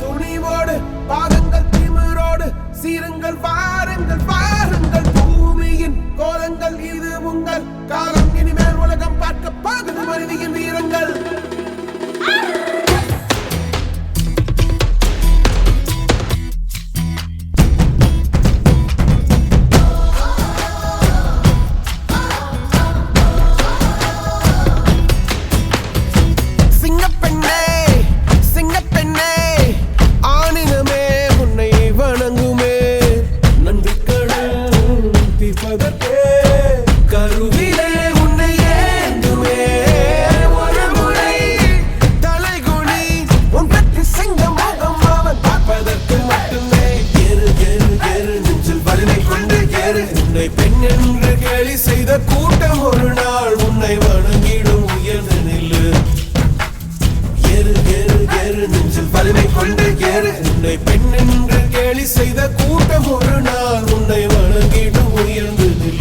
துணிவோடு பாதங்கள் திமிரோடு சீருங்கள் வாருங்கள் வாருங்கள் பூமியின் கோலங்கள் இது உங்கள் காலம் இனிமேல் உலகம் பார்க்க பாகுது மனிதியின் வீரங்கள் கருவிலே உன்னை ஏந்துமே ஒரு முறை தலைகுனி உன் பற்றி சிங்கம் முகம் அவன் பார்ப்பதற்கு மட்டுமே ஏறு ஏறு ஏறு நெஞ்சில் வலிமை கொண்டு ஏறு உன்னை பெண் என்று கேலி செய்த கூட்டம் ஒரு நாள் உன்னை வணங்கிடும் உயர்ந்து நில்லு ஏறு ஏறு ஏறு நெஞ்சில் வலிமை கொண்டு ஏறு உன்னை பெண் என்று கேலி செய்த கூட்டம் ஒரு நாள் உன்னை வணங்கிடும் உயர்ந்து நில்லு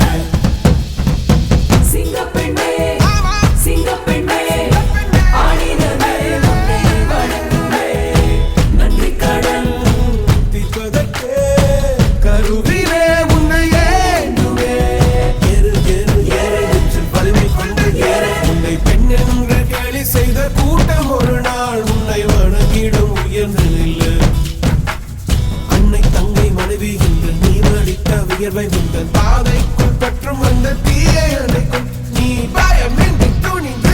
செய்த கூட்டம் ஒரு நாள் உன்னை வணங்கிடும் உயர்ந்து நில்லு அன்னை தங்கை மனைவி என்று நீ அடித்த வியர்வை உங்கள் பாதைக்குள் பற்றும் அந்த தீயை அணைக்கும் நீ பயமின்றி துணிந்த